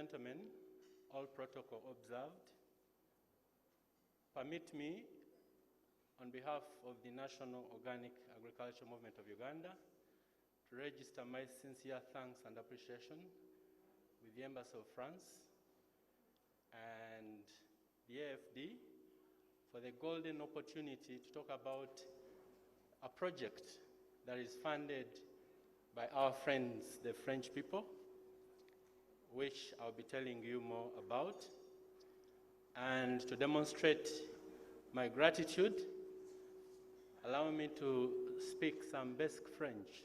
gentlemen, all protocol observed, permit me, on behalf of the National Organic Agriculture Movement of Uganda, to register my sincere thanks and appreciation with the Embassy of France and the AFD for the golden opportunity to talk about a project that is funded by our friends, the French people, which I'll be telling you more about. And to demonstrate my gratitude, allow me to speak some basic French.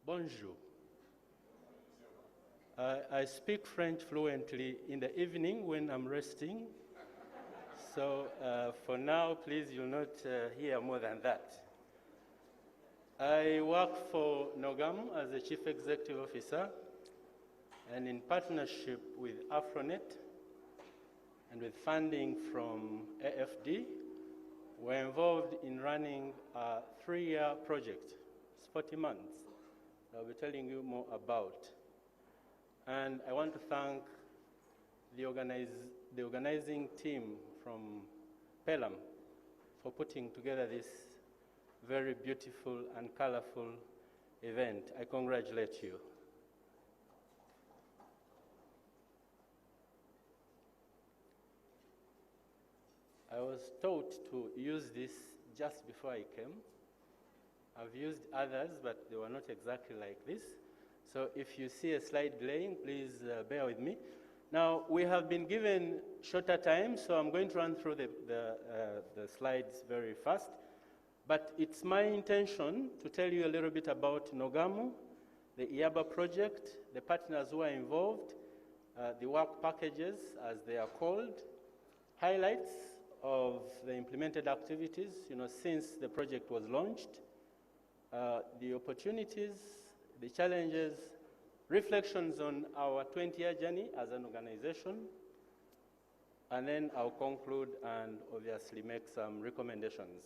Bonjour. I speak French fluently in the evening when I'm resting. So for now, please, you'll not hear more than that. I work for NOGAM as the Chief Executive Officer, and in partnership with Afronet and with funding from AFD, we're involved in running a 3-year project, 40 months, that I'll be telling you more about. And I want to thank the organizing team from Pelham for putting together this very beautiful and colorful event. I congratulate you. I was taught to use this just before I came. I've used others, but they were not exactly like this. So if you see a slide delaying, please bear with me. Now, we have been given shorter time, so I'm going to run through the slides very fast. But it's my intention to tell you a little bit about Nogamu, the IABA project, the partners who are involved, the work packages, as they are called, highlights of the implemented activities, since the project was launched, the opportunities, the challenges, reflections on our 20-year journey as an organization, and then I'll conclude and obviously make some recommendations.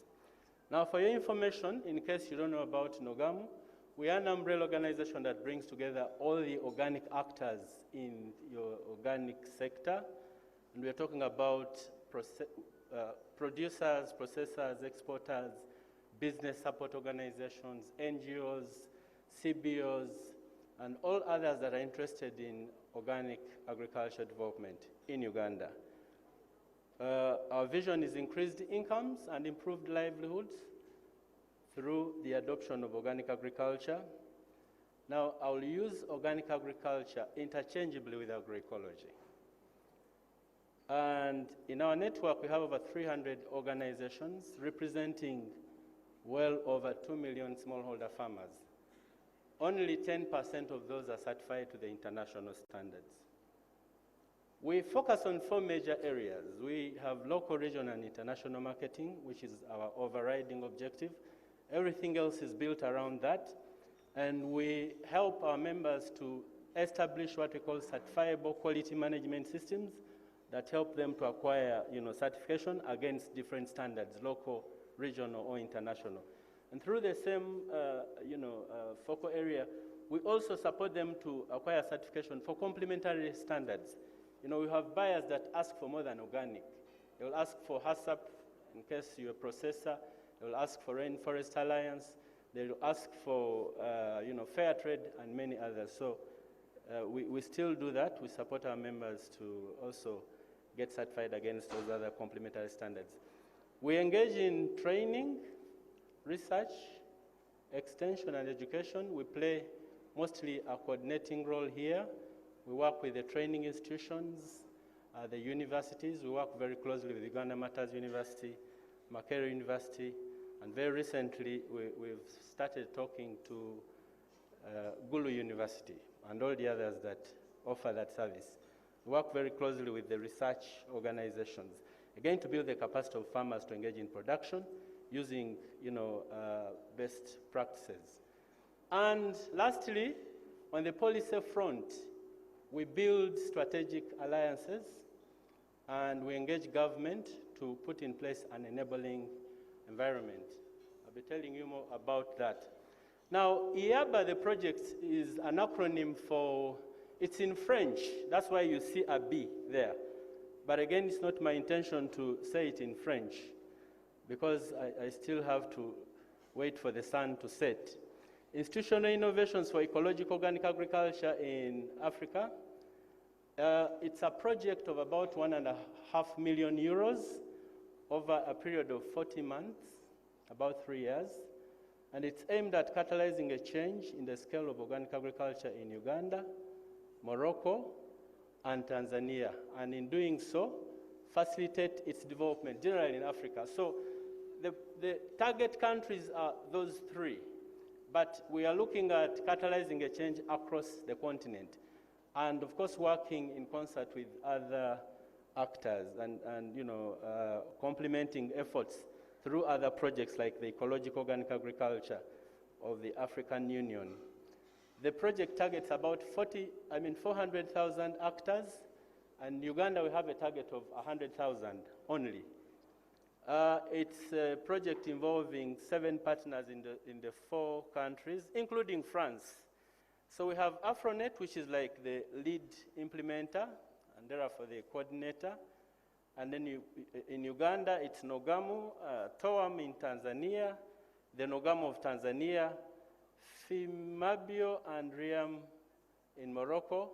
Now, for your information, in case you don't know about Nogamu, we are an umbrella organization that brings together all the organic actors in your organic sector, and we're talking about producers, processors, exporters, business support organizations, NGOs, CBOs, and all others that are interested in organic agriculture development in Uganda. Our vision is increased incomes and improved livelihoods through the adoption of organic agriculture. Now, I'll use organic agriculture interchangeably with agroecology. And in our network, we have over 300 organizations representing well over 2 million smallholder farmers. Only 10% of those are certified to the international standards. We focus on 4 major areas. We have local, regional, and international marketing, which is our overriding objective. Everything else is built around that. And we help our members to establish what we call certifiable quality management systems that help them to acquire certification against different standards, local, regional, or international. And through the same focal area, we also support them to acquire certification for complementary standards. We have buyers that ask for more than organic. They will ask for HACCP in case you're a processor. They will ask for Rainforest Alliance. They will ask for fair trade and many others. So we still do that. We support our members to also get certified against those other complementary standards. We engage in training, research, extension, and education. We play mostly a coordinating role here. We work with the training institutions, the universities. We work very closely with Uganda Matters University, Makerere University, and very recently we've started talking to Gulu University and all the others that offer that service. We work very closely with the research organizations, again to build the capacity of farmers to engage in production using best practices. And lastly, on the policy front, we build strategic alliances and we engage government to put in place an enabling environment. I'll be telling you more about that. Now, IABA, the project, is an acronym for It's in French. That's why you see a B there. But again, it's not my intention to say it in French because I still have to wait for the sun to set. Institutional innovations for ecological organic agriculture in Africa. It's a project of about €1.5 million over a period of 40 months, about 3 years. And it's aimed at catalyzing a change in the scale of organic agriculture in Uganda, Morocco, and Tanzania. And in doing so, facilitate its development, generally in Africa. So the target countries are those three. But we are looking at catalyzing a change across the continent. And of course, working in concert with other actors and complementing efforts through other projects like the ecological organic agriculture of the African Union. The project targets about 400,000 actors, and Uganda we have a target of 100,000 only. It's a project involving 7 partners in the 4 countries, including France. So we have Afronet, which is like the lead implementer, and therefore the coordinator. And then in Uganda, it's Nogamu, TOAM in Tanzania, the Nogamu of Tanzania, FIMABIO and RIAM in Morocco.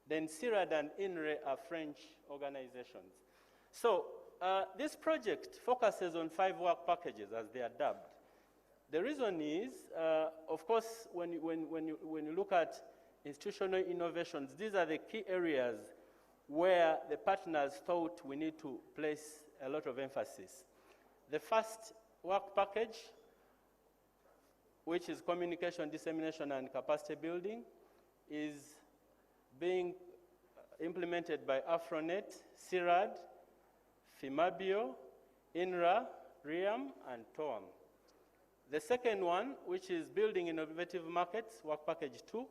Then CIRAD and INRE are French organizations. So this project focuses on 5 work packages, as they are dubbed. The reason is, of course, when you look at institutional innovations, these are the key areas where the partners thought we need to place a lot of emphasis. The first work package, which is communication, dissemination, and capacity building, is being implemented by Afronet, CIRAD, FIMABIO, INRA, RIAM, and TOAM. The second one, which is building innovative markets, work package 2,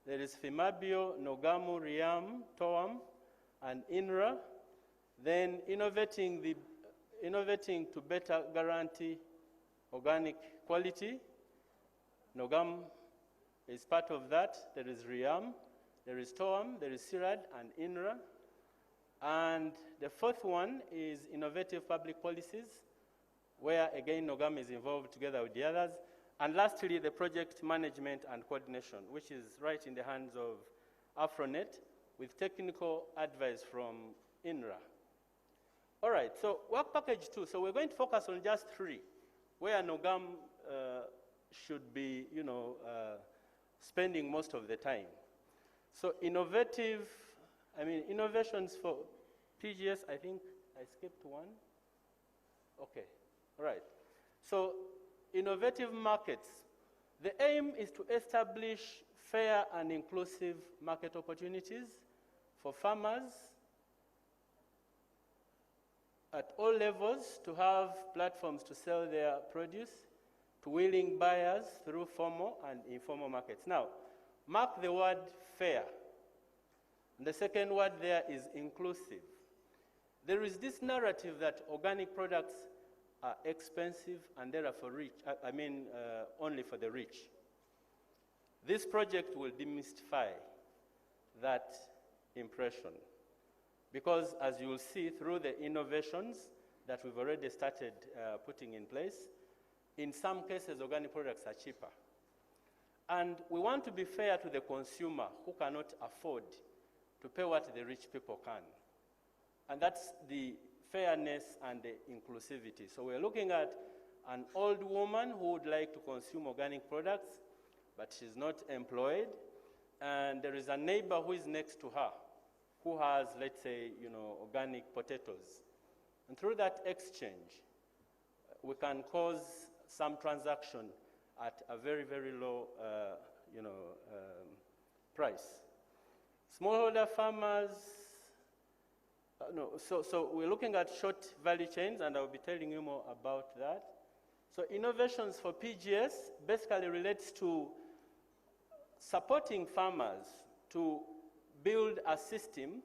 there is FIMABIO, Nogamu, RIAM, TOAM, and INRA. Then innovating to better guarantee organic quality. Nogamu is part of that. There is RIAM, there is TOAM, there is CIRAD, and INRA. And the fourth one is innovative public policies, where again Nogamu is involved together with the others. And lastly, the project management and coordination, which is right in the hands of Afronet, with technical advice from INRA. All right, so work package 2. So we're going to focus on just 3, where Nogamu should be, spending most of the time. So innovations for PGS, I think I skipped one. Okay, all right. So innovative markets. The aim is to establish fair and inclusive market opportunities for farmers at all levels, to have platforms to sell their produce to willing buyers through formal and informal markets. Now, mark the word fair. And the second word there is inclusive. There is this narrative that organic products are expensive and therefore rich, only for the rich. This project will demystify that impression, because as you will see through the innovations that we've already started putting in place, in some cases organic products are cheaper. And we want to be fair to the consumer who cannot afford to pay what the rich people can. And that's the fairness and the inclusivity. So we're looking at an old woman who would like to consume organic products, but she's not employed, and there is a neighbor who is next to her who has, let's say, organic potatoes. And through that exchange, we can cause some transaction at a very, very low, price. Smallholder farmers, so we're looking at short value chains, and I'll be telling you more about that. So innovations for PGS basically relates to supporting farmers to build a system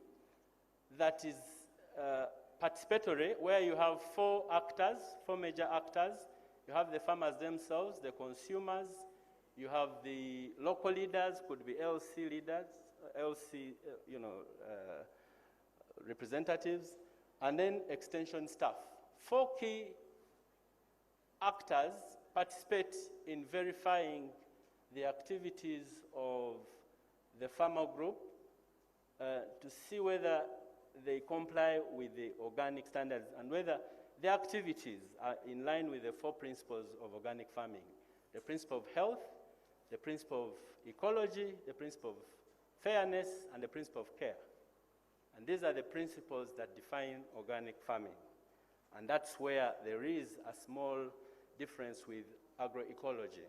that is participatory, where you have 4 major actors. You have the farmers themselves, the consumers, you have the local leaders, could be LC leaders, LC, representatives, and then extension staff. 4 key actors participate in verifying the activities of the farmer group to see whether they comply with the organic standards and whether the activities are in line with the 4 principles of organic farming: the principle of health, the principle of ecology, the principle of fairness, and the principle of care. And these are the principles that define organic farming. And that's where there is a small difference with agroecology.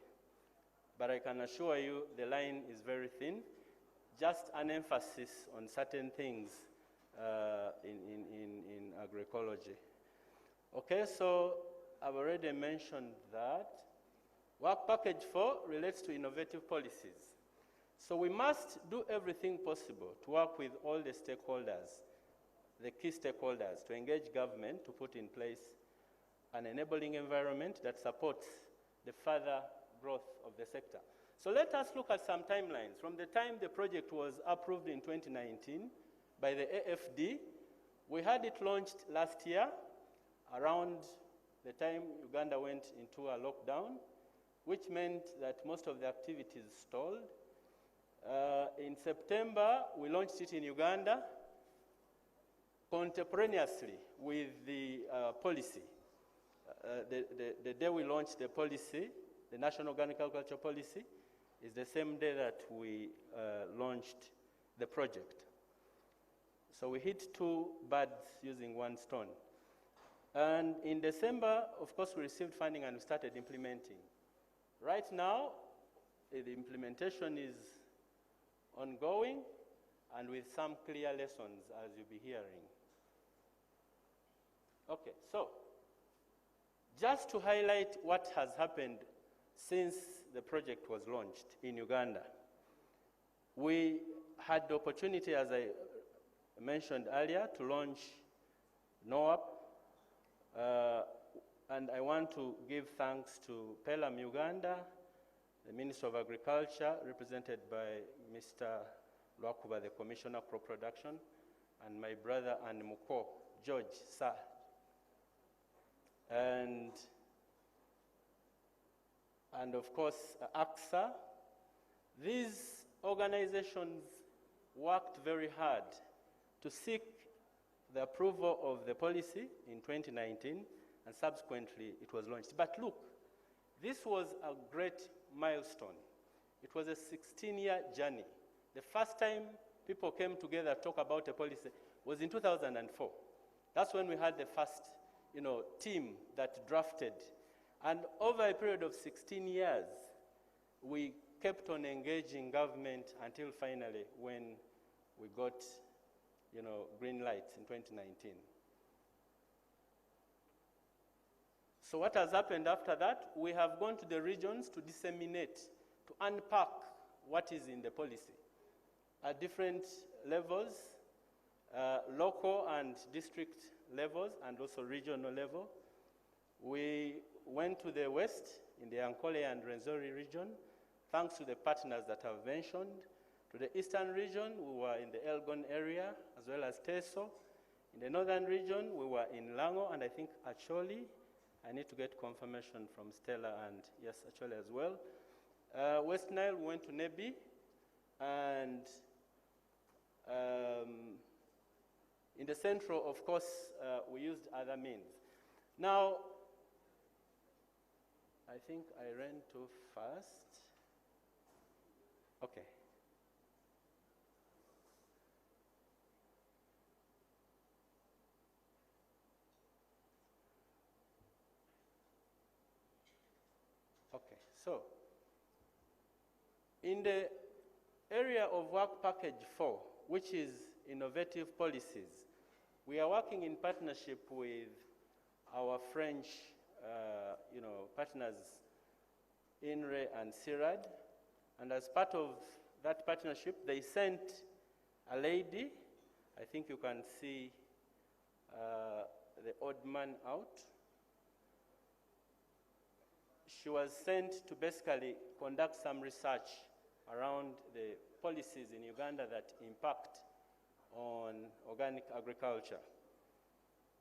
But I can assure you the line is very thin, just an emphasis on certain things in agroecology. Okay, so I've already mentioned that. Work Package 4 relates to innovative policies. So we must do everything possible to work with all the stakeholders, the key stakeholders, to engage government to put in place an enabling environment that supports the further growth of the sector. So let us look at some timelines. From the time the project was approved in 2019 by the AFD, we had it launched last year around the time Uganda went into a lockdown, which meant that most of the activities stalled. In September, we launched it in Uganda contemporaneously with the policy. The day we launched the policy, the National Organic Agriculture Policy, is the same day that we launched the project. So we hit 2 birds using 1 stone. And in December, of course, we received funding and we started implementing. Right now, the implementation is ongoing and with some clear lessons, as you'll be hearing. Okay, so just to highlight what has happened since the project was launched in Uganda, we had the opportunity, as I mentioned earlier, to launch NOAP, and I want to give thanks to Pelham Uganda, the Minister of Agriculture, represented by Mr. Lwakuba, the Commissioner of Crop Production, and my brother and Muko, George, sir. And of course, AXA. These organizations worked very hard to seek the approval of the policy in 2019, and subsequently it was launched. But look, this was a great milestone. It was a 16-year journey. The first time people came together to talk about a policy was in 2004. That's when we had the first, team that drafted. And over a period of 16 years, we kept on engaging government until finally when we got, green light in 2019. So what has happened after that? We have gone to the regions to disseminate, to unpack what is in the policy at different levels, local and district levels, and also regional level. We went to the west, in the Ankole and Rwenzori region, thanks to the partners that I've mentioned. To the eastern region, we were in the Elgon area, as well as Teso. In the northern region, we were in Lango, and I think Acholi. I need to get confirmation from Stella, and yes, Acholi as well. West Nile, we went to Nebi, and in the central, of course, we used other means. Now, I think I ran too fast. Okay. Okay, so in the area of Work Package 4, which is innovative policies, we are working in partnership with our French partners, INRE and CIRAD, and as part of that partnership, they sent a lady, I think you can see the odd man out. She was sent to basically conduct some research around the policies in Uganda that impact on organic agriculture.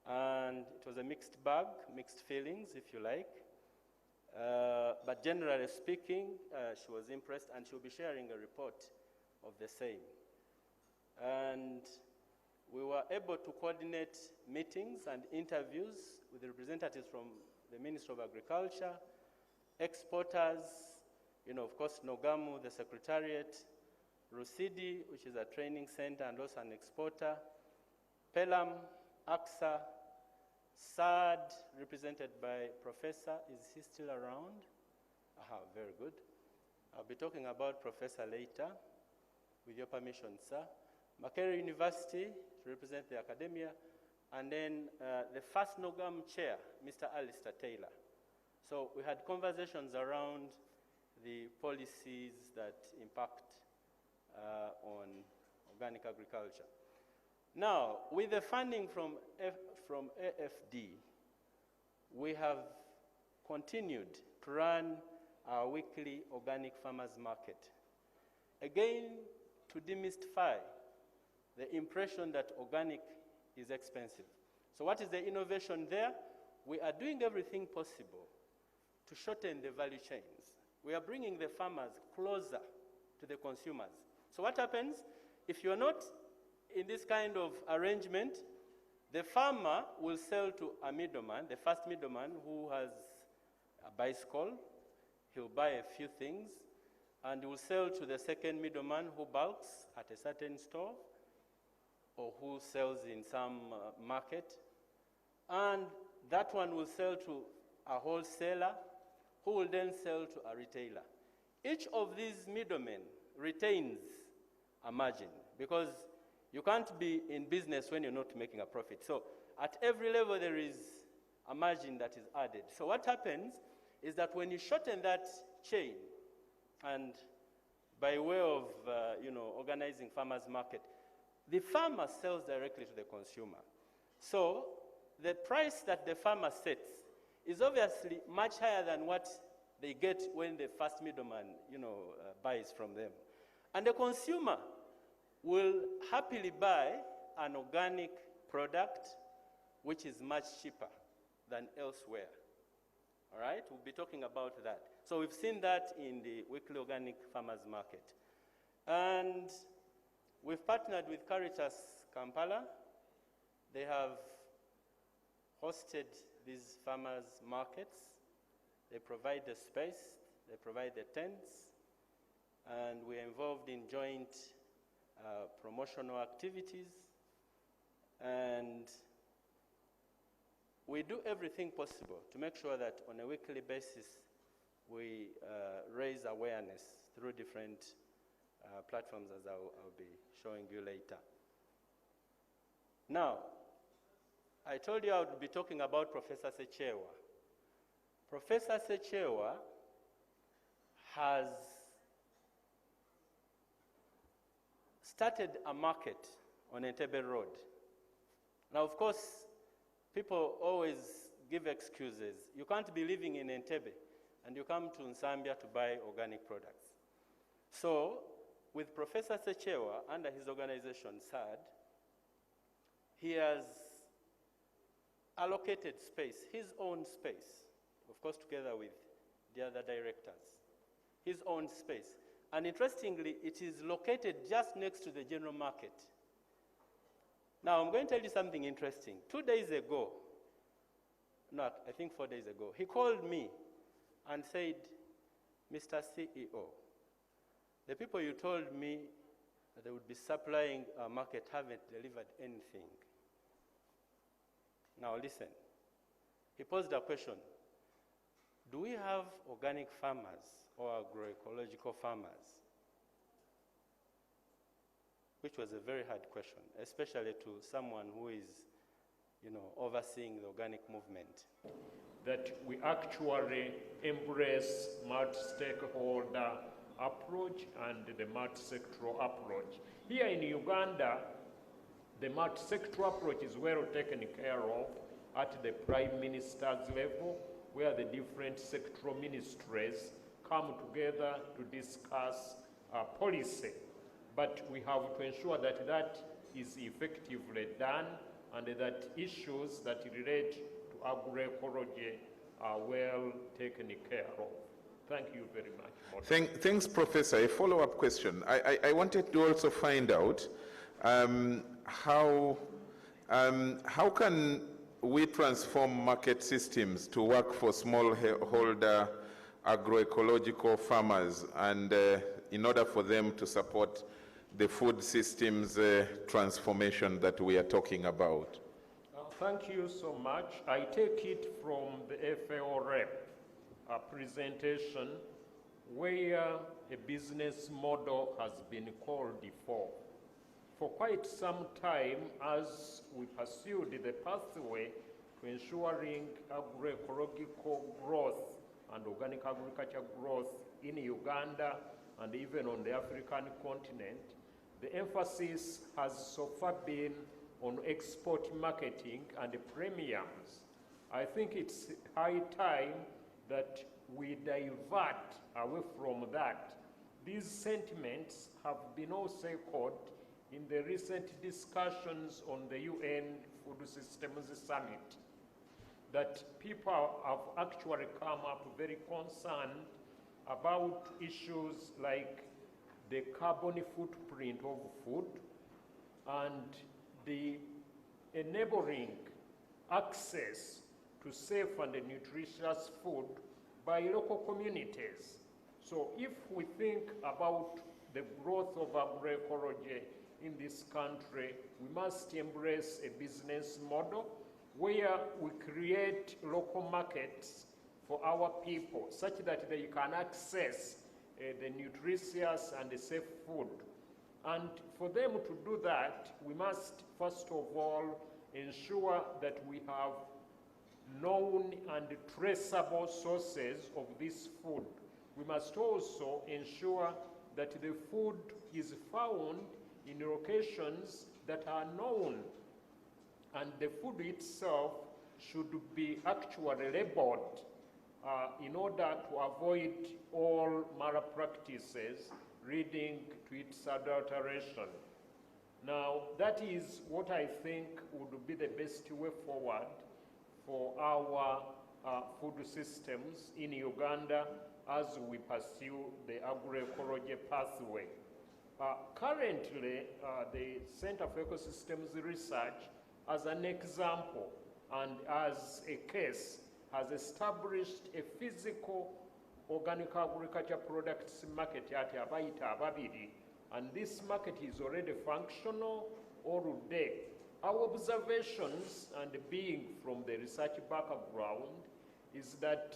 And it was a mixed bag, mixed feelings, if you like. But generally speaking, she was impressed, and she'll be sharing a report of the same. And we were able to coordinate meetings and interviews with representatives from the Ministry of Agriculture, exporters, of course, Nogamu, the Secretariat, Rusidi, which is a training center and also an exporter, Pelam, AXA, SAD, represented by Professor, is he still around? Aha, very good. I'll be talking about Professor later, with your permission, sir. Makerere University, to represent the academia, and then the first Nogamu chair, Mr. Alistair Taylor. So we had conversations around the policies that impact on organic agriculture. Now, with the funding from AFD, we have continued to run our weekly organic farmers market. Again, to demystify the impression that organic is expensive. So what is the innovation there? We are doing everything possible to shorten the value chains. We are bringing the farmers closer to the consumers. So what happens? If you're not in this kind of arrangement, the farmer will sell to a middleman, the first middleman who has a bicycle. He'll buy a few things, and he will sell to the second middleman who bulks at a certain store or who sells in some market. And that one will sell to a wholesaler who will then sell to a retailer. Each of these middlemen retains a margin because you can't be in business when you're not making a profit. So at every level there is a margin that is added. So what happens is that when you shorten that chain, and by way of organizing farmers market, the farmer sells directly to the consumer. So the price that the farmer sets is obviously much higher than what they get when the first middleman buys from them. And the consumer will happily buy an organic product which is much cheaper than elsewhere. All right, we'll be talking about that. So we've seen that in the weekly organic farmers market. And we've partnered with Caritas Kampala. They have hosted these farmers markets. They provide the space, they provide the tents, and we're involved in joint promotional activities, and we do everything possible to make sure that on a weekly basis we raise awareness through different platforms, as I'll be showing you later. Now, I told you I would be talking about Professor Sechewa. Professor Sechewa has started a market on Entebbe Road. Now, of course, people always give excuses. You can't be living in Entebbe and you come to Nsambia to buy organic products. So, with Professor Sechewa, under his organization, SAD, he has allocated space, his own space, of course together with the other directors, his own space. And interestingly, it is located just next to the general market. Now, I'm going to tell you something interesting. 2 days ago, no, I think 4 days ago, he called me and said, Mr. CEO, the people you told me that they would be supplying our market haven't delivered anything. Now listen, he posed a question. Do we have organic farmers or agroecological farmers? Which was a very hard question, especially to someone who is, overseeing the organic movement. That we actually embrace multi-stakeholder approach and the multi-sectoral approach. Here in Uganda, the multi-sectoral approach is well taken care of at the Prime Minister's level, where the different sectoral ministries come together to discuss policy. but we have to ensure that that is effectively done and that issues that relate to agroecology are well taken care of. Thank you very much. Thanks, Professor. A follow-up question. I wanted to also find out how can we transform market systems to work for smallholder agroecological farmers and in order for them to support the food systems transformation that we are talking about? Thank you so much. I take it from the FAO rep presentation where a business model has been called for. For quite some time, as we pursued the pathway to ensuring agroecological growth and organic agriculture growth in Uganda and even on the African continent, the emphasis has so far been on export marketing and premiums. I think it's high time that we divert away from that. These sentiments have been also echoed in the recent discussions on the UN Food Systems Summit, that people have actually come up very concerned about issues like the carbon footprint of food and the enabling access to safe and nutritious food by local communities. So if we think about the growth of agroecology in this country, we must embrace a business model where we create local markets for our people such that they can access the nutritious and the safe food. And for them to do that, we must first of all ensure that we have known and traceable sources of this food. We must also ensure that the food is found in locations that are known, and the food itself should be actually labeled in order to avoid all malpractices leading to its adulteration. Now, that is what I think would be the best way forward for our food systems in Uganda as we pursue the agroecology pathway. Currently, the Center for Ecosystems Research, as an example and as a case, has established a physical organic agriculture products market at Abaita Ababiri, and this market is already functional all day. Our observations, and being from the research background, is that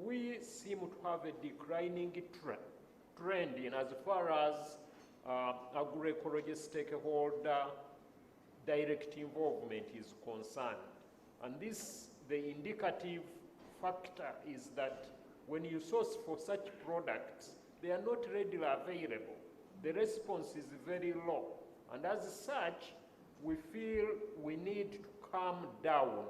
we seem to have a declining trend in as far as agroecology stakeholder direct involvement is concerned. And this, the indicative factor is that when you source for such products, they are not readily available. The response is very low. And as such, we feel we need to come down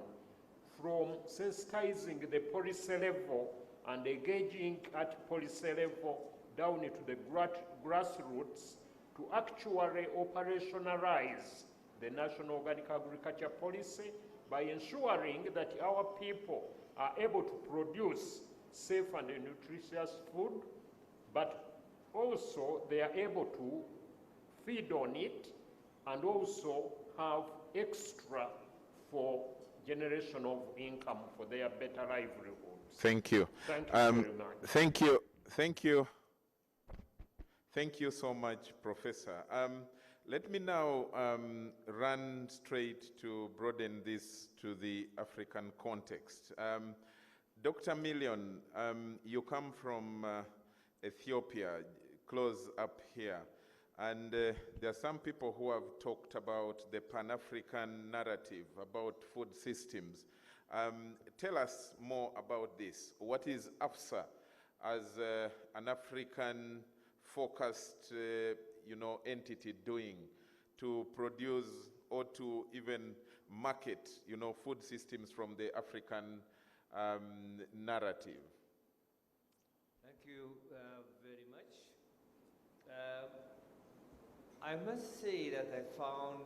from sensitizing the policy level and engaging at policy level down into the grassroots to actually operationalize the National Organic Agriculture Policy by ensuring that our people are able to produce safe and nutritious food, but also they are able to feed on it and also have extra for generation of income for their better livelihoods. Thank you. Thank you very much. Thank you so much, Professor. Let me now run straight to broaden this to the African context. Dr. Million, you come from Ethiopia, close up here, and there are some people who have talked about the Pan-African narrative about food systems. Tell us more about this. What is AFSA as an African-focused entity doing to produce or to even market, food systems from the African narrative? Thank you very much. I must say that I found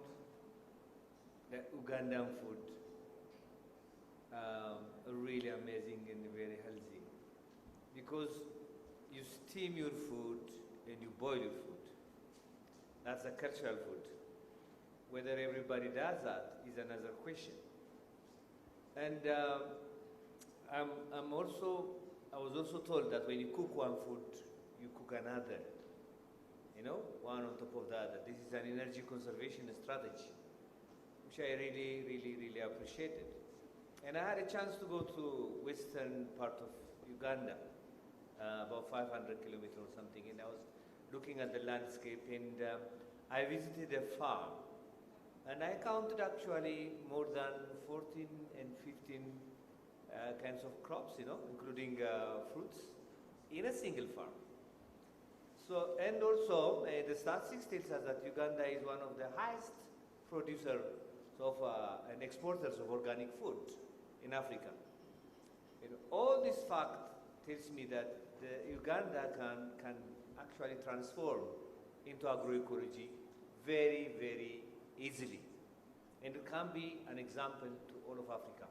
the Ugandan food really amazing and very healthy, because you steam your food and you boil your food. That's a cultural food. Whether everybody does that is another question. And I was also told that when you cook one food, you cook another. You know, one on top of the other. This is an energy conservation strategy, which I really, really, really appreciated. And I had a chance to go to western part of Uganda, about 500 kilometers or something, and I was looking at the landscape, and I visited a farm, and I counted actually more than 14 and 15 kinds of crops, you know, including fruits, in a single farm. So, and also, the statistics tells us that Uganda is one of the highest producers of and exporters of organic food in Africa. And all this fact tells me that Uganda can actually transform into agroecology very, very easily. And it can be an example to all of Africa.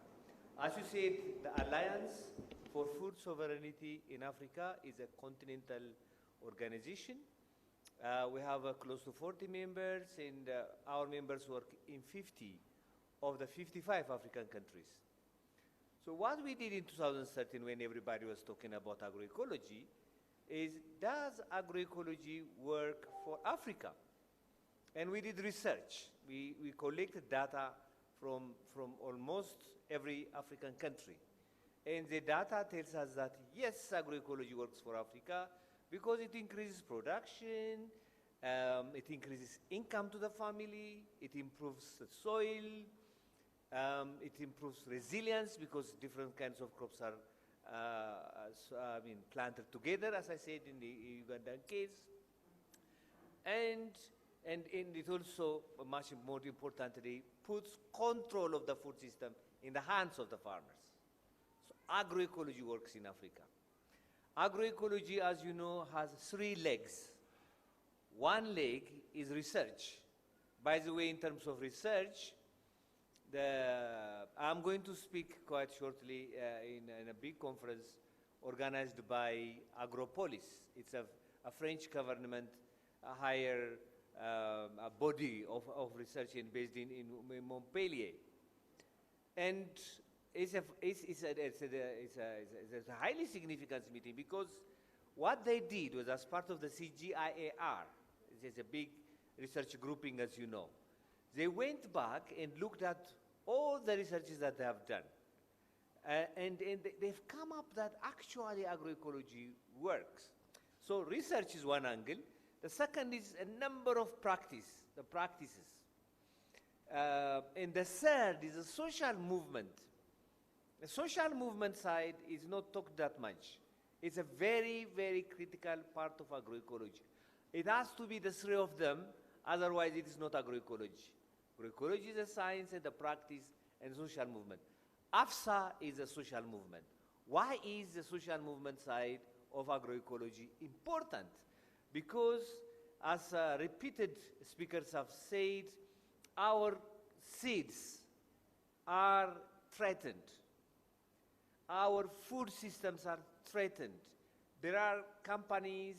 As you said, the Alliance for Food Sovereignty in Africa is a continental organization. We have close to 40 members, and our members work in 50 of the 55 African countries. So what we did in 2013 when everybody was talking about agroecology is, does agroecology work for Africa? And we did research. We collected data from almost every African country. And the data tells us that yes, agroecology works for Africa because it increases production, it increases income to the family, it improves the soil, it improves resilience because different kinds of crops are planted together, as I said in the Ugandan case. And it also, much more importantly, puts control of the food system in the hands of the farmers. So agroecology works in Africa. Agroecology, as you know, has 3 legs. One leg is research. By the way, in terms of research, I'm going to speak quite shortly in a big conference organized by Agropolis. It's a French government higher a body of research based in Montpellier. And it's a highly significant meeting because what they did was, as part of the CGIAR, it's a big research grouping, as you know, they went back and looked at all the researches that they have done. And they've come up that actually agroecology works. So research is one angle. The second is a number of practices. And the third is a social movement. The social movement side is not talked that much. It's a very, very critical part of agroecology. It has to be the 3 of them, otherwise it is not agroecology. Agroecology is a science and a practice and social movement. AFSA is a social movement. Why is the social movement side of agroecology important? Because, as repeated speakers have said, our seeds are threatened. Our food systems are threatened. There are companies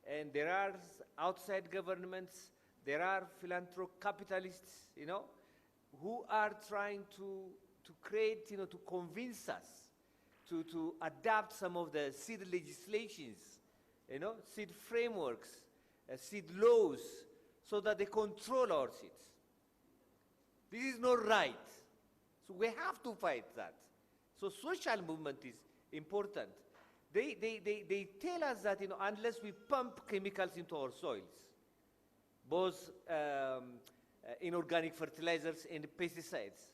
and there are outside governments, there are philanthrocapitalists, you know, who are trying to create, to convince us to adapt some of the seed legislations, seed frameworks, seed laws, so that they control our seeds. This is not right. So we have to fight that. So social movement is important. They tell us that, unless we pump chemicals into our soils, both inorganic fertilizers and pesticides,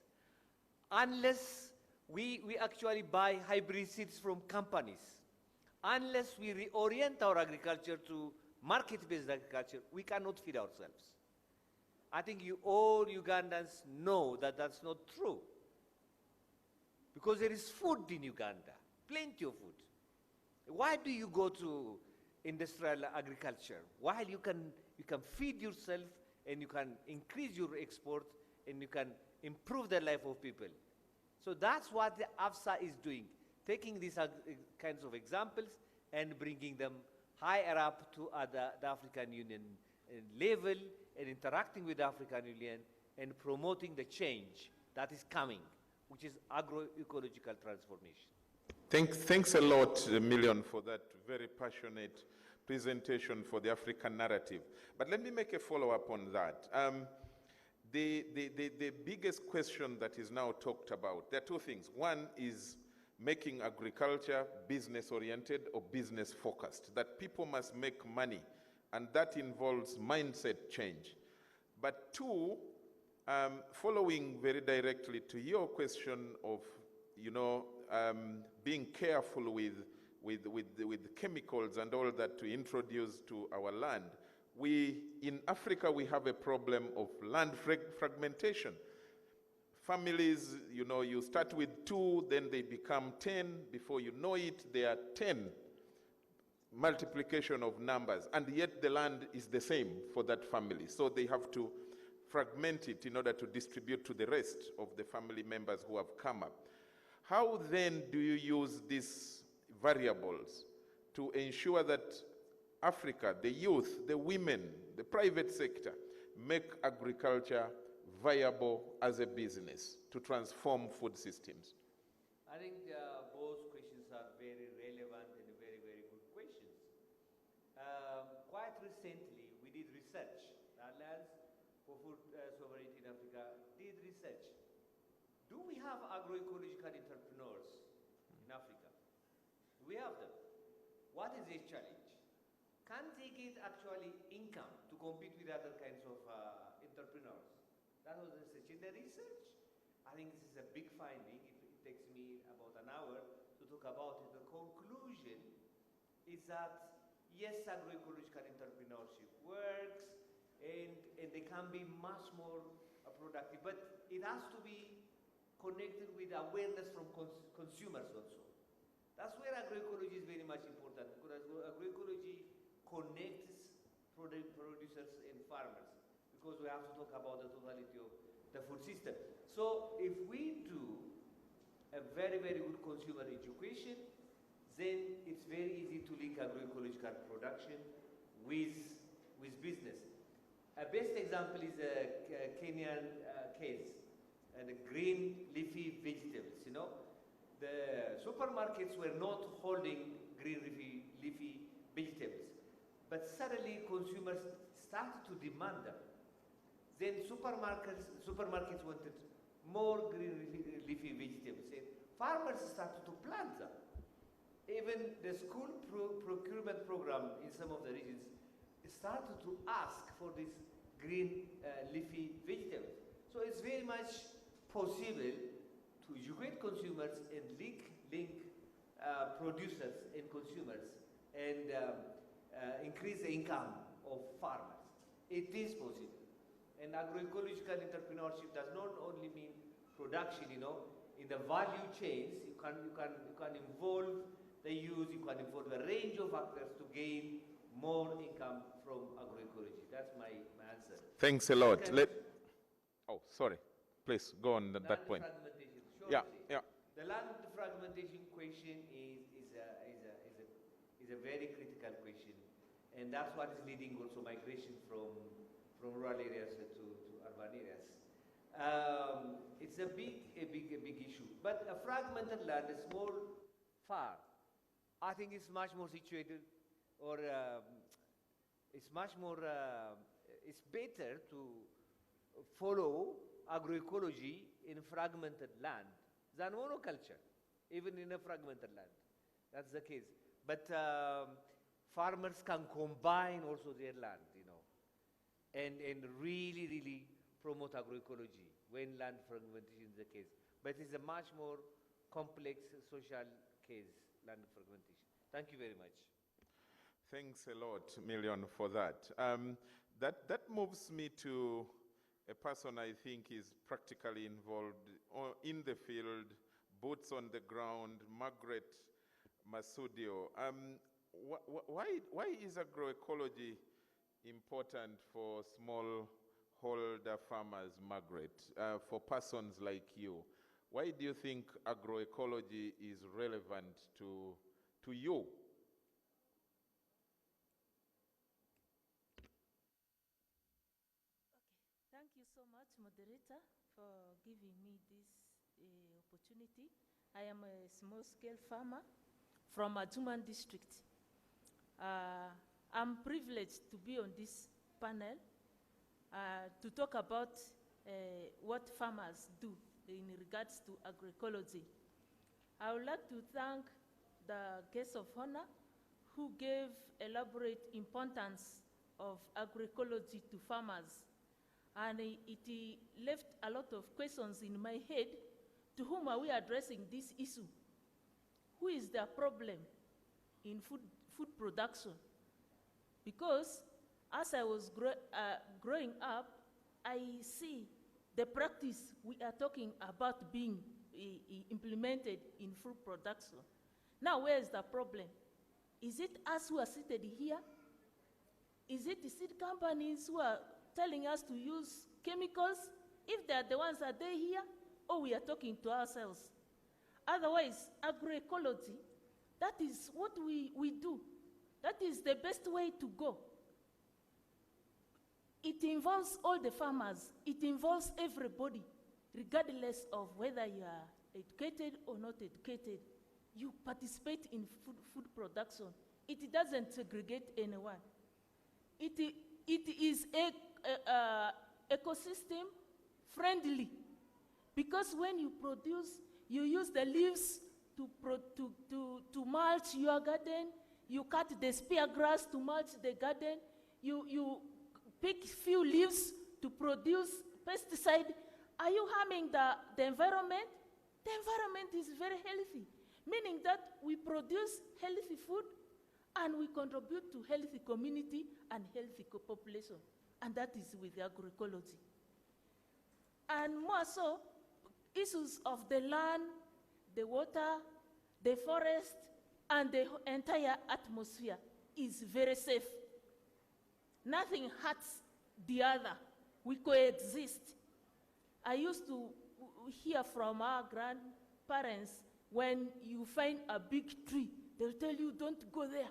unless we actually buy hybrid seeds from companies, unless we reorient our agriculture to market-based agriculture, we cannot feed ourselves. I think all Ugandans know that that's not true. Because there is food in Uganda, plenty of food. Why do you go to industrial agriculture while you can you can feed yourself, and you can increase your export, and you can improve the life of people. So that's what the AFSA is doing, taking these kinds of examples and bringing them higher up to the African Union level, and interacting with the African Union and promoting the change that is coming, which is agroecological transformation. Thanks a lot, Million, for that very passionate presentation for the African narrative. But let me make a follow-up on that. The biggest question that is now talked about, there are two things. One is making agriculture business-oriented or business-focused, that people must make money, and that involves mindset change. But two, following very directly to your question of, being careful with chemicals and all that to introduce to our land, in Africa, we have a problem of land fragmentation. Families, you start with 2, then they become 10. Before you know it, they are 10. Multiplication of numbers, and yet the land is the same for that family. So they have to fragment it in order to distribute to the rest of the family members who have come up. How then do you use these variables to ensure that Africa, the youth, the women, the private sector, make agriculture viable as a business to transform food systems? I think both questions are very relevant and very, very good questions. Quite recently, we did research. The Alliance for Food Sovereignty in Africa did research. Do we have agroecological entrepreneurs in Africa? Do we have them? What is their challenge? Can they get actually income to compete with other kinds of entrepreneurs? That was the research. In the research, I think this is a big finding. It takes me about an hour to talk about it. The conclusion is that, yes, agroecological entrepreneurship works, and they can be much more productive, but it has to be connected with awareness from consumers also. That's where agroecology is very much important, because agroecology connects producers and farmers, because we have to talk about the totality of the food system. So if we do a very, very good consumer education, then it's very easy to link agroecological production with business. A best example is a Kenyan case, and the green leafy vegetables. The supermarkets were not holding green leafy vegetables, but suddenly consumers started to demand them. Then supermarkets wanted more green leafy vegetables, and farmers started to plant them. Even the school procurement program in some of the regions started to ask for these green leafy vegetables. So it's very much possible to educate consumers and link producers and consumers, and increase the income of farmers. It is possible. And agroecological entrepreneurship does not only mean production, in the value chains, you can involve the youth, you can involve a range of actors to gain more income from agroecology. That's my answer. Thanks a lot. Sorry. Please go on that point. Shortly. Yeah. The land fragmentation question is a very critical question, and that's what is leading also migration from rural areas to urban areas. It's a big issue. But a fragmented land, a small farm, I think is much more situated, or it's better to follow agroecology in fragmented land than monoculture, even in a fragmented land. That's the case. But farmers can combine also their land, and really, really promote agroecology when land fragmentation is the case. But it's a much more complex social case, land fragmentation. Thank you very much. Thanks a lot, Million, for that. That moves me to a person I think is practically involved in the field, boots on the ground, Margaret Masudio. Why is agroecology important for smallholder farmers, Margaret, for persons like you? Why do you think agroecology is relevant to you? Okay, thank you so much, moderator, for giving me this opportunity. I am a small-scale farmer from Ajuman district. I'm privileged to be on this panel to talk about what farmers do in regards to agroecology. I would like to thank the guest of honor who gave elaborate importance of agroecology to farmers. And it left a lot of questions in my head. To whom are we addressing this issue? Who is the problem in food production? Because as I was growing up, I see the practice we are talking about being implemented in food production. Now, where is the problem? Is it us who are seated here? Is it the seed companies who are telling us to use chemicals? If they are the ones, are they here? Or we are talking to ourselves? Otherwise, agroecology, that is what we do. That is the best way to go. It involves all the farmers. It involves everybody, regardless of whether you are educated or not educated. You participate in food production. It doesn't segregate anyone. It is ecosystem friendly, because when you produce, you use the leaves to mulch your garden. You cut the spear grass to mulch the garden. You pick few leaves to produce pesticide. Are you harming the environment? The environment is very healthy, meaning that we produce healthy food and we contribute to healthy community and healthy population. And that is with agroecology. And more so, issues of the land, the water, the forest, and the entire atmosphere is very safe. Nothing hurts the other. We coexist. I used to hear from our grandparents, when you find a big tree, they'll tell you, don't go there.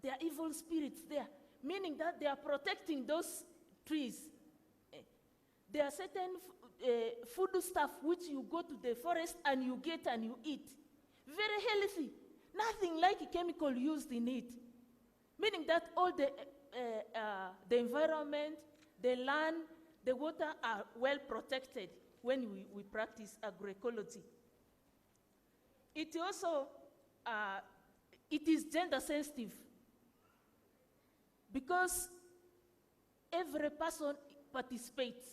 There are evil spirits there, meaning that they are protecting those trees. There are certain food stuff which you go to the forest and you get and you eat. Very healthy. Nothing like chemical used in it. Meaning that all the environment, the land, the water are well protected when we practice agroecology. It also, it is gender sensitive, because every person participates.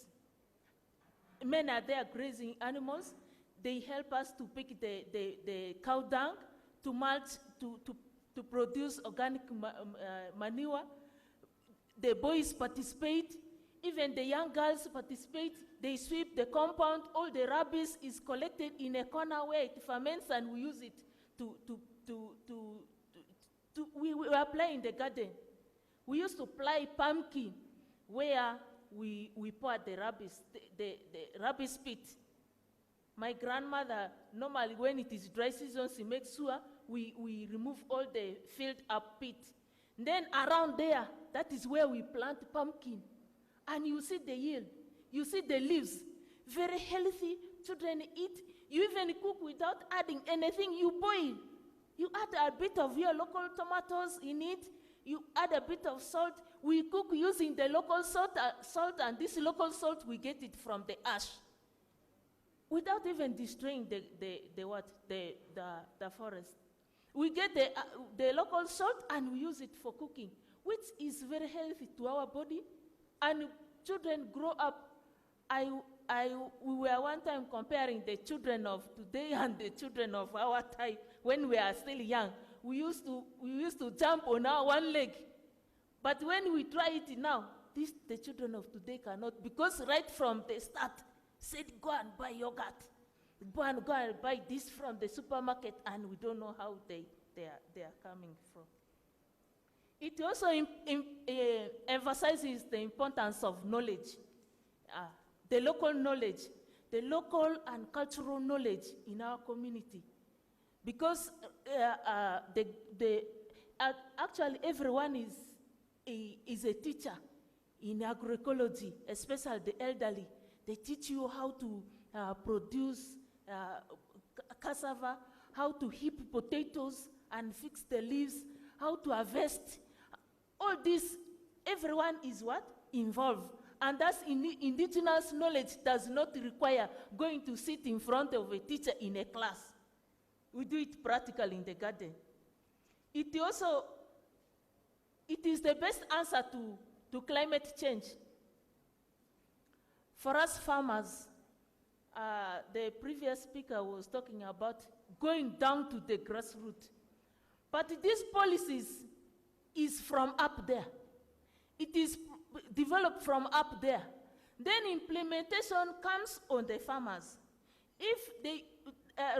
Men are there grazing animals. They help us to pick the cow dung, to mulch, to produce organic manure. The boys participate. Even the young girls participate. They sweep the compound. All the rubbish is collected in a corner where it ferments, and we use it we apply in the garden. We used to apply pumpkin where we pour the rubbish, the rubbish pit. My grandmother, normally when it is dry season, she makes sure we remove all the filled up pit. Then around there, that is where we plant pumpkin. And you see the yield, you see the leaves, very healthy, children eat. You even cook without adding anything, you boil. You add a bit of your local tomatoes in it, you add a bit of salt. We cook using the local salt, and this local salt, we get it from the ash, without even destroying the forest. We get the local salt and we use it for cooking, which is very healthy to our body. And children grow up. We were one time comparing the children of today and the children of our time when we are still young. We used to jump on our one leg. But when we try it now, the children of today cannot, because right from the start, said go and buy yogurt. Go and buy this from the supermarket, and we don't know how they are coming from. It also emphasizes the importance of knowledge, the local knowledge, the local and cultural knowledge in our community. Because actually everyone is a teacher in agroecology, especially the elderly. They teach you how to produce cassava, how to heap potatoes and fix the leaves, how to harvest. All this, everyone is what? Involved. And that's indigenous knowledge does not require going to sit in front of a teacher in a class. We do it practically in the garden. It is the best answer to climate change. For us farmers, the previous speaker was talking about going down to the grassroots. But these policies is from up there. It is developed from up there. Then implementation comes on the farmers. If the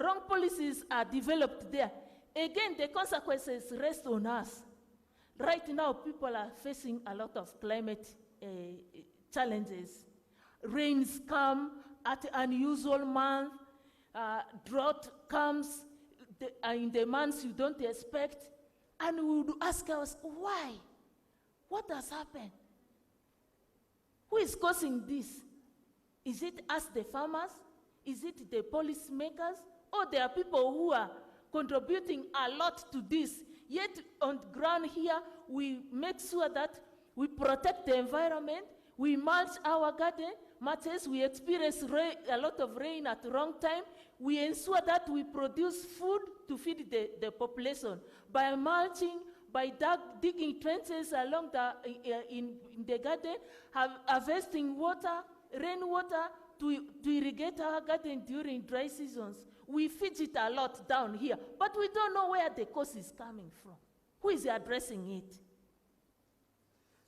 wrong policies are developed there, again, the consequences rest on us. Right now, people are facing a lot of climate challenges. Rains come at unusual month, drought comes in the months you don't expect, and we would ask ourselves, why? What has happened? Who is causing this? Is it us, the farmers? Is it the policymakers? Or there are people who are contributing a lot to this, yet on the ground here, we make sure that we protect the environment, we mulch our garden, much as we experience a lot of rain at the wrong time, we ensure that we produce food to feed the population by mulching, by digging trenches along in the garden, harvesting water, rainwater to irrigate our garden during dry seasons. We feed it a lot down here, but we don't know where the cause is coming from. Who is addressing it?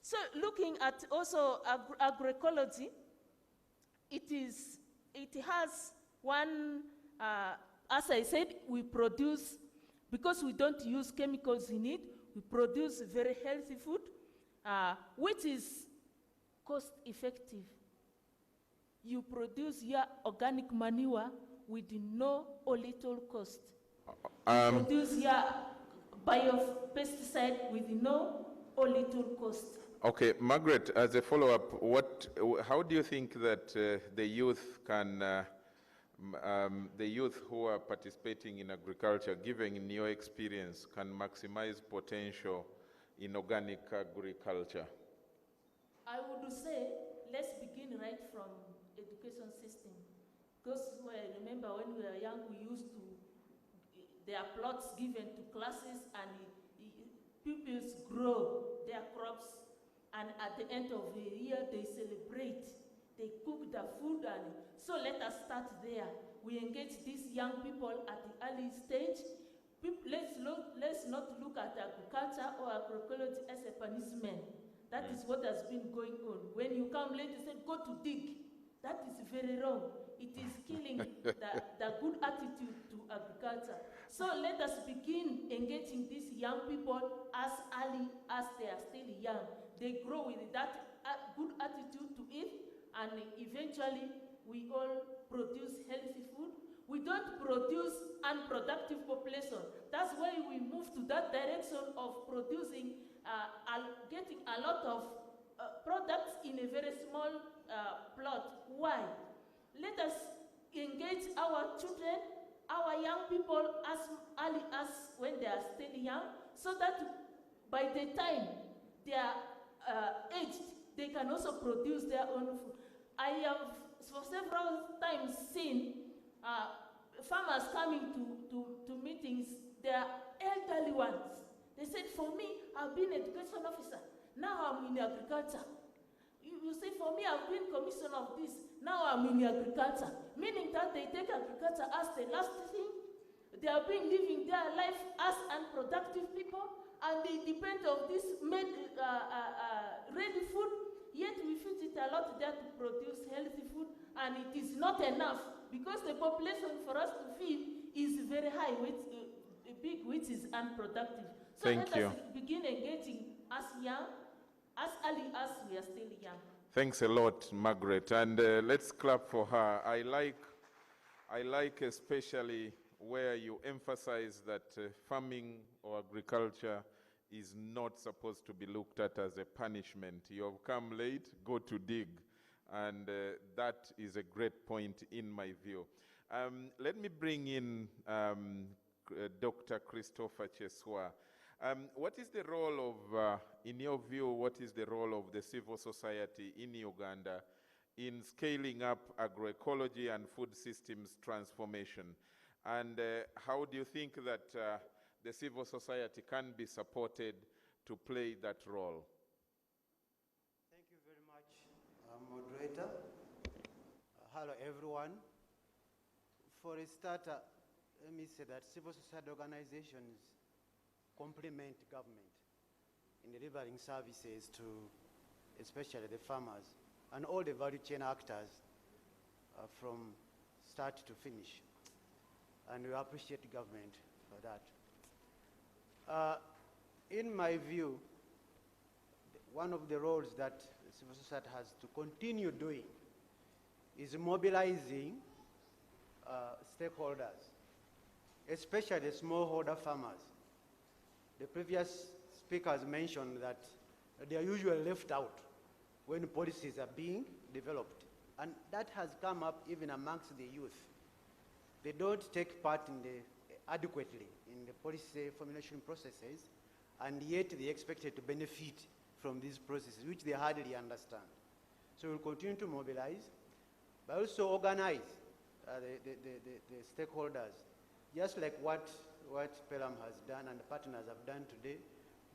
So looking at also agroecology, it has one, as I said, we produce, because we don't use chemicals in it, we produce very healthy food, which is cost effective. You produce your organic manure with no or little cost. You produce your biopesticide with no or little cost. Okay, Margaret, as a follow-up, how do you think that the youth can, the youth who are participating in agriculture, given in your experience, can maximize potential in organic agriculture? I would say, let's begin right from education system. Because I remember when we were young, there are plots given to classes and pupils grow their crops, and at the end of the year they celebrate, they cook the food, and so let us start there. We engage these young people at the early stage. Let's not look at agriculture or agroecology as a punishment. That is what has been going on. When you come late, you say, go to dig. That is very wrong. It is killing the good attitude to agriculture. So let us begin engaging these young people as early as they are still young. They grow with that good attitude to it, and eventually we all produce healthy food. We don't produce unproductive population. That's why we move to that direction of producing, getting a lot of products in a very small plot. Why? Let us engage our children, our young people as early as when they are still young, so that by the time they are aged, they can also produce their own food. I have for several times seen farmers coming to meetings. They are elderly ones. They said, for me, I've been education officer. Now I'm in agriculture. You say, for me, I've been commissioner of this. Now I'm in agriculture. Meaning that they take agriculture as the last thing. They have been living their life as unproductive people, and they depend on this ready food. Yet we feed it a lot there to produce healthy food, and it is not enough because the population for us to feed is very high, big, which is unproductive. So let us begin engaging as young, as early as we are still young. Thanks a lot, Margaret. And let's clap for her. I like especially where you emphasize that farming or agriculture is not supposed to be looked at as a punishment. You have come late, go to dig. And that is a great point in my view. Let me bring in Dr. Christopher Cheswa. What is the role of, in your view, what is the role of the civil society in Uganda in scaling up agroecology and food systems transformation? And how do you think that the civil society can be supported to play that role? Thank you very much, moderator. Hello, everyone. For a starter, let me say that civil society organizations complement government in delivering services to especially the farmers and all the value chain actors from start to finish. And we appreciate government for that. In my view, one of the roles that civil society has to continue doing is mobilizing stakeholders, especially the smallholder farmers. The previous speakers mentioned that they are usually left out when policies are being developed. And that has come up even amongst the youth. They don't take part adequately in the policy formulation processes, and yet they expected to benefit from these processes, which they hardly understand. So we'll continue to mobilize, but also organize the stakeholders, just like what Pelham has done and the partners have done today.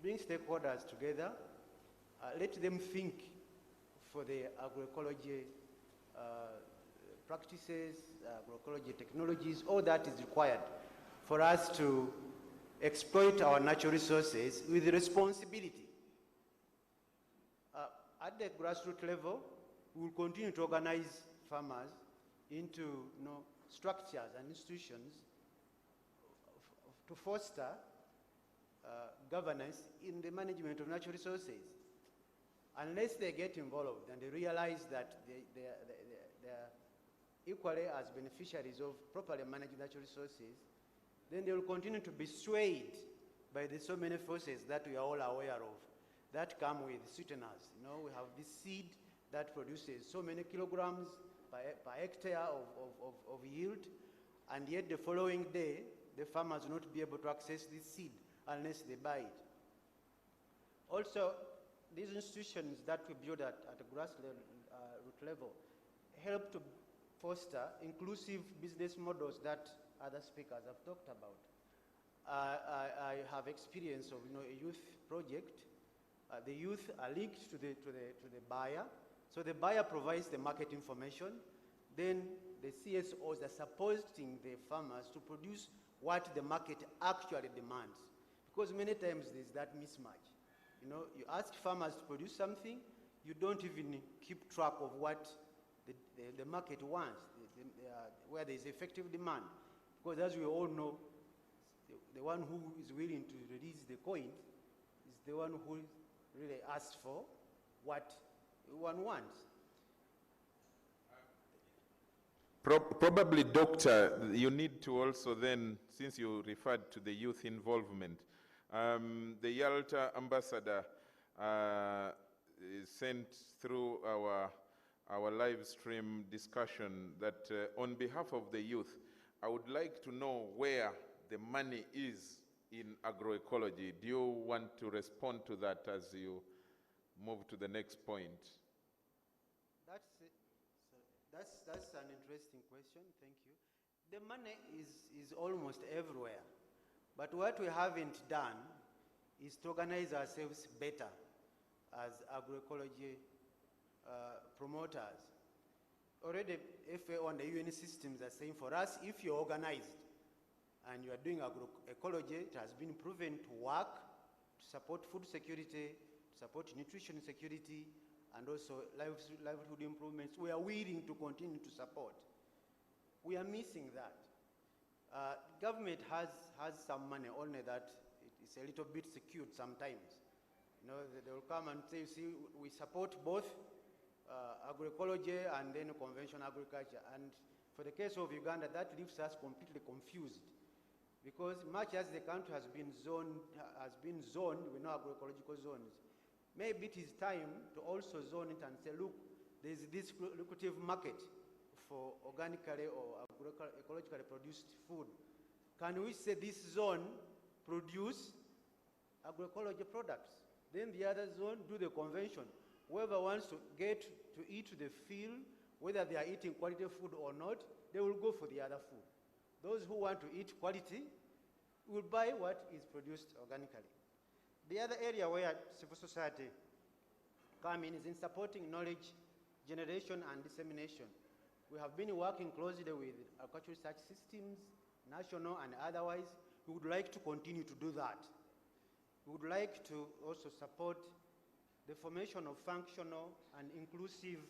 Bring stakeholders together, let them think for the agroecology practices, agroecology technologies, all that is required for us to exploit our natural resources with responsibility. At the grassroots level, we will continue to organize farmers into structures and institutions to foster governance in the management of natural resources. Unless they get involved and they realize that they are equally as beneficiaries of properly managed natural resources, then they will continue to be swayed by the so many forces that we are all aware of that come with sweeteners. We have this seed that produces so many kilograms per hectare of yield, and yet the following day, the farmers will not be able to access this seed unless they buy it. Also, these institutions that we build at the grassroots level help to foster inclusive business models that other speakers have talked about. I have experience of a youth project. The youth are linked to the buyer. So the buyer provides the market information. Then the CSOs are supporting the farmers to produce what the market actually demands. Because many times there's that mismatch. You ask farmers to produce something, you don't even keep track of what the market wants, where there is effective demand. Because as we all know, the one who is willing to release the coin is the one who really asks for what one wants. Probably, Doctor, you need to also then, since you referred to the youth involvement, the Yalta ambassador sent through our live stream discussion that on behalf of the youth, I would like to know where the money is in agroecology. Do you want to respond to that as you move to the next point? That's an interesting question. Thank you. The money is almost everywhere. But what we haven't done is to organize ourselves better as agroecology promoters. Already, FAO and the UN systems are saying for us, if you're organized and you are doing agroecology, it has been proven to work, to support food security, to support nutrition security, and also livelihood improvements. We are willing to continue to support. We are missing that. Government has some money, only that it's a little bit skewed sometimes. They will come and say, see, we support both agroecology and then conventional agriculture. And for the case of Uganda, that leaves us completely confused. Because much as the country has been zoned, we know agroecological zones, maybe it is time to also zone it and say, look, there is this lucrative market for organically or agroecologically produced food. Can we say this zone produce agroecology products? Then the other zone do the convention. Whoever wants to get to eat the field, whether they are eating quality food or not, they will go for the other food. Those who want to eat quality will buy what is produced organically. The other area where civil society come in is in supporting knowledge generation and dissemination. We have been working closely with agricultural research systems, national and otherwise. We would like to continue to do that. We would like to also support the formation of functional and inclusive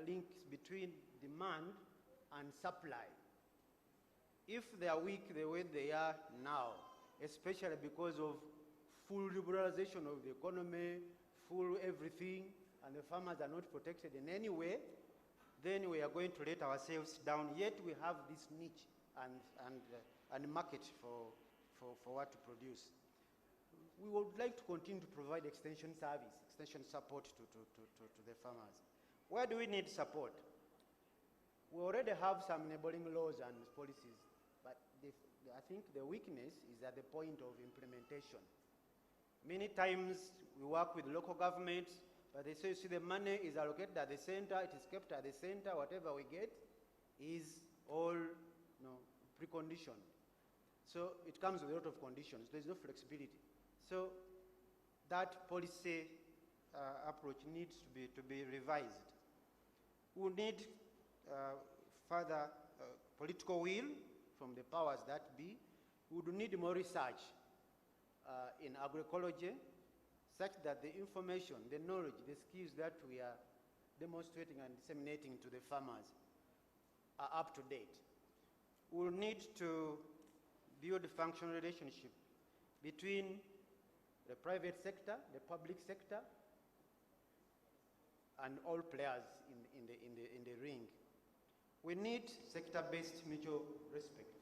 links between demand and supply. If they are weak the way they are now, especially because of full liberalization of the economy, full everything, and the farmers are not protected in any way, then we are going to let ourselves down. Yet we have this niche and market for what to produce. We would like to continue to provide extension service, extension support to the farmers. Where do we need support? We already have some enabling laws and policies, but I think the weakness is at the point of implementation. Many times we work with local governments, but they say, see, the money is allocated at the center, it is kept at the center, whatever we get is all preconditioned. So it comes with a lot of conditions. There's no flexibility. So that policy approach needs to be revised. We need further political will from the powers that be. We would need more research in agroecology, such that the information, the knowledge, the skills that we are demonstrating and disseminating to the farmers are up to date. We will need to build a functional relationship between the private sector, the public sector, and all players in the ring. We need sector-based mutual respect.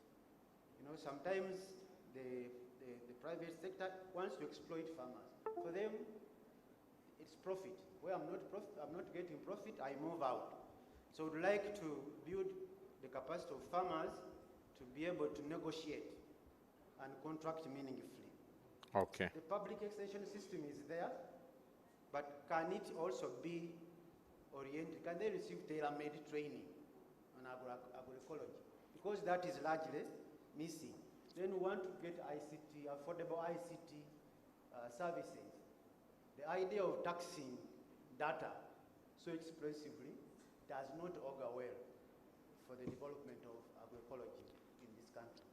Sometimes the private sector wants to exploit farmers. For them, it's profit. Where I'm not getting profit, I move out. So we'd like to build the capacity of farmers to be able to negotiate and contract meaningfully. Okay. The public extension system is there, but can it also be oriented? Can they receive tailor-made training on agroecology? Because that is largely missing. Then we want to get ICT, affordable ICT services. The idea of taxing data so expressively does not augur well for the development of agroecology in this country.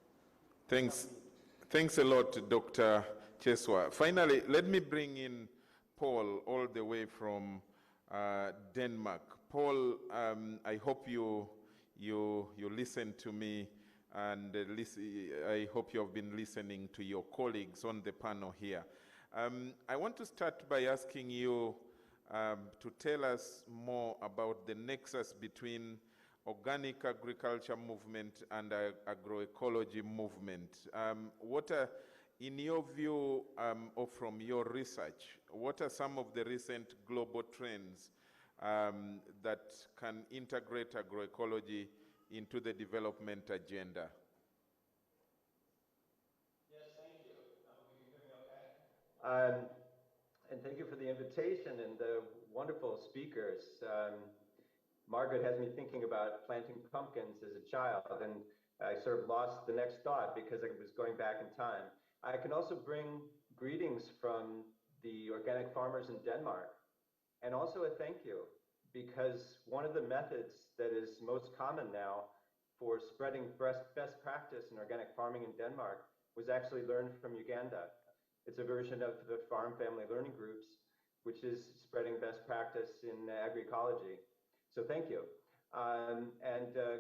Thanks a lot, Dr. Cheswa. Finally, let me bring in Paul all the way from Denmark. Paul, I hope you listen to me, and I hope you have been listening to your colleagues on the panel here. I want to start by asking you to tell us more about the nexus between organic agriculture movement and agroecology movement. What are, in your view, or from your research, what are some of the recent global trends that can integrate agroecology into the development agenda? Yes, thank you. Can you hear me okay? And thank you for the invitation and the wonderful speakers. Margaret has me thinking about planting pumpkins as a child, and I sort of lost the next thought because I was going back in time. I can also bring greetings from the organic farmers in Denmark, and also a thank you, because one of the methods that is most common now for spreading best practice in organic farming in Denmark was actually learned from Uganda. It's a version of the Farm Family Learning Groups, which is spreading best practice in agroecology. So thank you.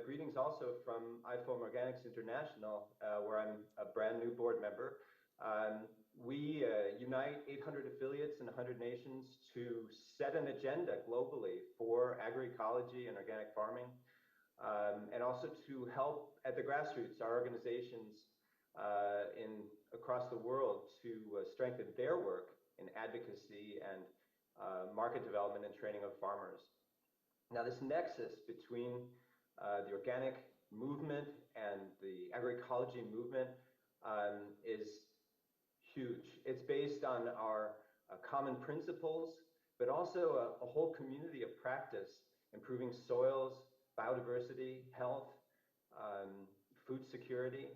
Greetings also from IFOAM Organics International, where I'm a brand new board member. We unite 800 affiliates in 100 nations to set an agenda globally for agroecology and organic farming, and also to help at the grassroots, our organizations across the world to strengthen their work in advocacy and market development and training of farmers. Now, this nexus between the organic movement and the agroecology movement is huge. It's based on our common principles, but also a whole community of practice, improving soils, biodiversity, health, food security.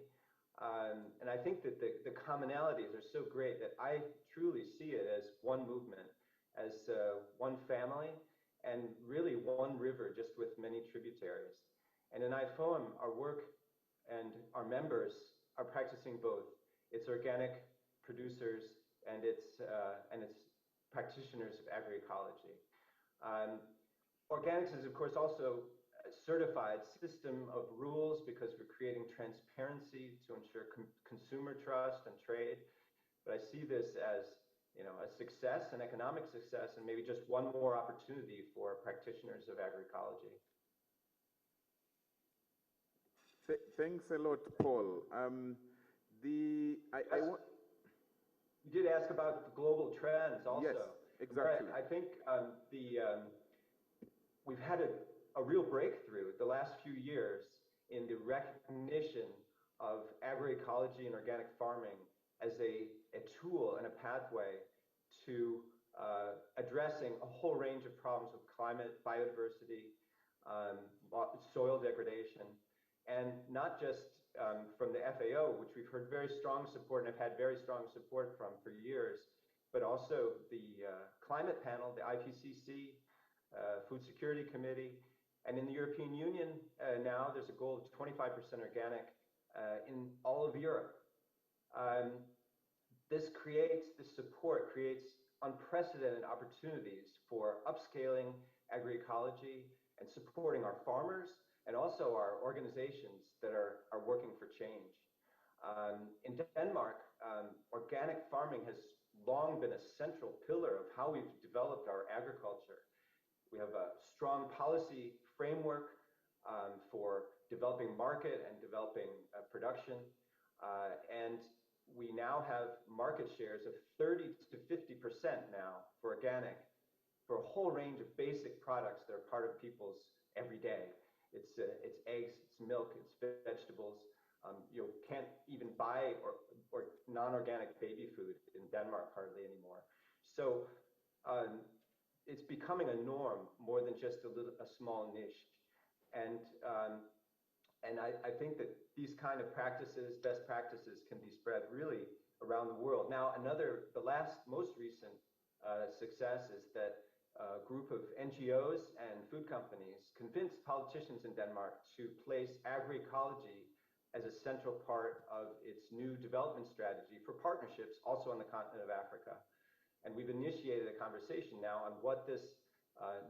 And I think that the commonalities are so great that I truly see it as one movement, as one family, and really one river just with many tributaries. And in IFOAM, our work and our members are practicing both. It's organic producers and it's practitioners of agroecology. Organics is, of course, also a certified system of rules because we're creating transparency to ensure consumer trust and trade. But I see this as, you know, a success, an economic success, and maybe just one more opportunity for practitioners of agroecology. Thanks a lot, Paul. You did ask about the global trends also. Yes, exactly. I think we've had a real breakthrough the last few years in the recognition of agroecology and organic farming as a tool and a pathway to addressing a whole range of problems with climate, biodiversity, soil degradation, and not just from the FAO, which we've heard very strong support and have had very strong support from for years, but also the climate panel, the IPCC, Food Security Committee, and in the European Union now there's a goal of 25% organic in all of Europe. This support creates unprecedented opportunities for upscaling agroecology and supporting our farmers and also our organizations that are working for change. In Denmark, organic farming has long been a central pillar of how we've developed our agriculture. We have a strong policy framework for developing market and developing production, and we now have market shares of 30 to 50% now for organic, for a whole range of basic products that are part of people's everyday. It's eggs, it's milk, it's vegetables. You can't even buy or non-organic baby food in Denmark hardly anymore. So it's becoming a norm more than just a small niche. And I think that these kind of practices, best practices, can be spread really around the world. Now, the most recent success is that a group of NGOs and food companies convinced politicians in Denmark to place agroecology as a central part of its new development strategy for partnerships also on the continent of Africa. And we've initiated a conversation now on what this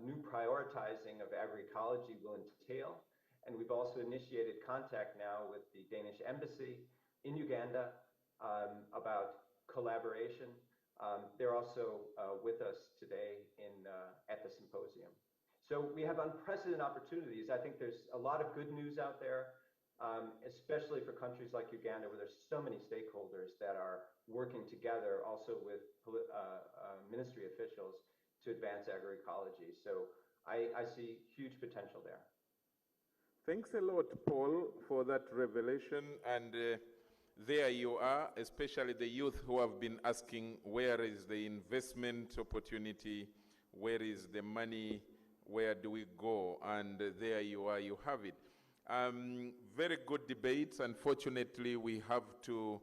new prioritizing of agroecology will entail. And we've also initiated contact now with the Danish embassy in Uganda about collaboration. They're also with us today at the symposium. So we have unprecedented opportunities. I think there's a lot of good news out there, especially for countries like Uganda, where there's so many stakeholders that are working together, also with ministry officials, to advance agroecology. So I see huge potential there. Thanks a lot, Paul, for that revelation. And there you are, especially the youth who have been asking, where is the investment opportunity? Where is the money? Where do we go? And there you are, you have it. Very good debates. Unfortunately, we have to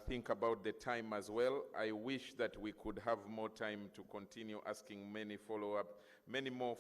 think about the time as well. I wish that we could have more time to continue asking many more